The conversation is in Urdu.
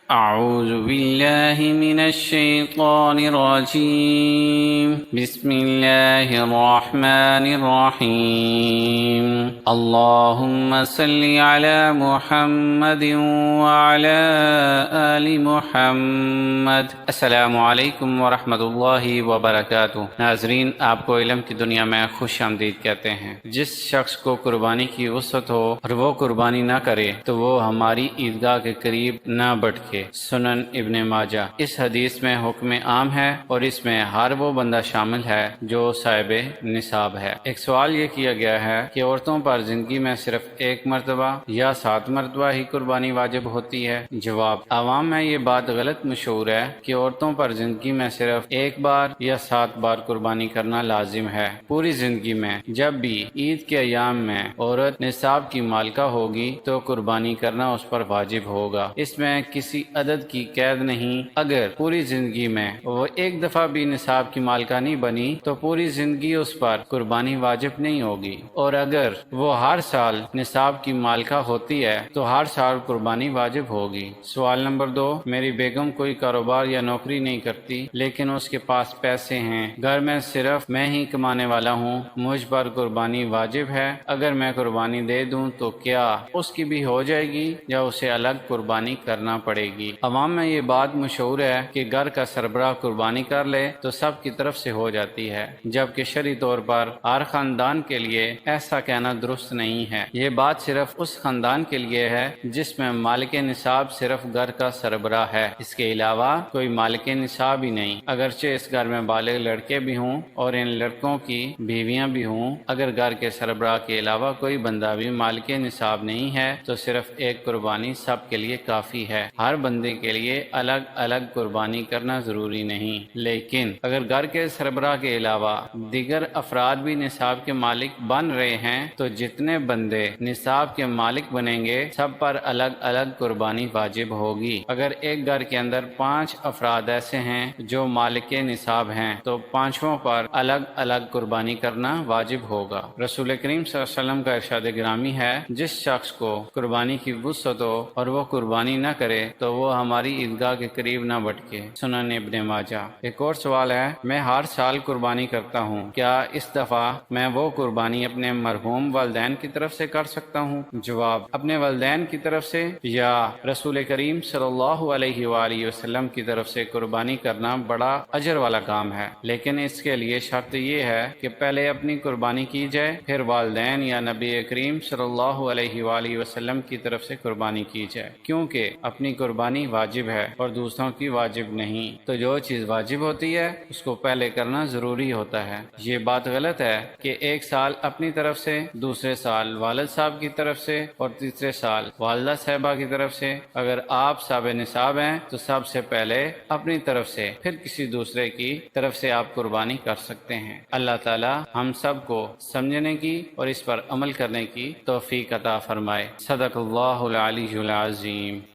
أعوذ بالله من الشيطان الرجيم بسم الله الرحمن الرحيم اللهم صل على محمد وعلى آل محمد۔ السلام علیکم ورحمۃ اللہ وبرکاتہ۔ ناظرین، آپ کو علم کی دنیا میں خوش آمدید کہتے ہیں۔ جس شخص کو قربانی کی وسعت ہو اور وہ قربانی نہ کرے تو وہ ہماری عیدگاہ کے قریب نہ بٹکے۔ سنن ابن ماجہ۔ اس حدیث میں حکم عام ہے اور اس میں ہر وہ بندہ شامل ہے جو صاحب نصاب ہے۔ ایک سوال یہ کیا گیا ہے کہ عورتوں پر زندگی میں صرف ایک مرتبہ یا 7 مرتبہ ہی قربانی واجب ہوتی ہے؟ جواب: عوام میں یہ بات غلط مشہور ہے کہ عورتوں پر زندگی میں صرف ایک بار یا 7 بار قربانی کرنا لازم ہے۔ پوری زندگی میں جب بھی عید کے ایام میں عورت نصاب کی مالکہ ہوگی تو قربانی کرنا اس پر واجب ہوگا۔ اس میں کسی عدد کی قید نہیں۔ اگر پوری زندگی میں وہ ایک دفعہ بھی نصاب کی مالکہ نہیں بنی تو پوری زندگی اس پر قربانی واجب نہیں ہوگی، اور اگر وہ ہر سال نصاب کی مالکہ ہوتی ہے تو ہر سال قربانی واجب ہوگی۔ سوال نمبر 2، میری بیگم کوئی کاروبار یا نوکری نہیں کرتی لیکن اس کے پاس پیسے ہیں، گھر میں صرف میں ہی کمانے والا ہوں، مجھ پر قربانی واجب ہے؟ اگر میں قربانی دے دوں تو کیا اس کی بھی ہو جائے گی یا اسے الگ قربانی کرنا پڑے گی؟ عوام میں یہ بات مشہور ہے کہ گھر کا سربراہ قربانی کر لے تو سب کی طرف سے ہو جاتی ہے، جبکہ شرعی طور پر ہر خاندان کے لیے ایسا کہنا درست نہیں ہے۔ یہ بات صرف اس خاندان کے لیے ہے جس میں مالک نصاب صرف گھر کا سربراہ ہے، اس کے علاوہ کوئی مالک نصاب ہی نہیں۔ اگرچہ اس گھر میں بالغ لڑکے بھی ہوں اور ان لڑکوں کی بیویاں بھی ہوں، اگر گھر کے سربراہ کے علاوہ کوئی بندہ بھی مالک نصاب نہیں ہے تو صرف ایک قربانی سب کے لیے کافی ہے۔ ہر بندے کے لیے الگ الگ قربانی کرنا ضروری نہیں، لیکن اگر گھر کے سربراہ کے علاوہ دیگر افراد بھی نصاب کے مالک بن رہے ہیں تو جتنے بندے نصاب کے مالک بنیں گے سب پر الگ الگ قربانی واجب ہوگی۔ اگر ایک گھر کے اندر 5 افراد ایسے ہیں جو مالک نصاب ہیں تو 5 پر الگ الگ قربانی کرنا واجب ہوگا۔ رسول کریم صلی اللہ علیہ وسلم کا ارشاد گرامی ہے، جس شخص کو قربانی کی وسعت ہو اور وہ قربانی نہ کرے تو وہ ہماری عیدگاہ کے قریب نہ بٹکے۔ سنن ابن ماجہ۔ ایک اور سوال ہے، میں ہر سال قربانی کرتا ہوں، کیا اس دفعہ میں وہ قربانی اپنے مرحوم والدین کی طرف سے کر سکتا ہوں؟ جواب: اپنے والدین کی طرف سے یا رسول کریم صلی اللہ علیہ وآلہ وسلم کی طرف سے قربانی کرنا بڑا اجر والا کام ہے، لیکن اس کے لیے شرط یہ ہے کہ پہلے اپنی قربانی کی جائے، پھر والدین یا نبی کریم صلی اللہ علیہ وآلہ وسلم کی طرف سے قربانی کی جائے، کیونکہ اپنی قربانی واجب ہے اور دوسروں کی واجب نہیں، تو جو چیز واجب ہوتی ہے اس کو پہلے کرنا ضروری ہوتا ہے۔ یہ بات غلط ہے کہ ایک سال اپنی طرف سے، دوسرے سال والد صاحب کی طرف سے اور تیسرے سال والدہ صاحبہ کی طرف سے۔ اگر آپ صاحب نصاب ہیں تو سب سے پہلے اپنی طرف سے، پھر کسی دوسرے کی طرف سے آپ قربانی کر سکتے ہیں۔ اللہ تعالی ہم سب کو سمجھنے کی اور اس پر عمل کرنے کی توفیق عطا فرمائے۔ صدق اللہ العلی العظیم۔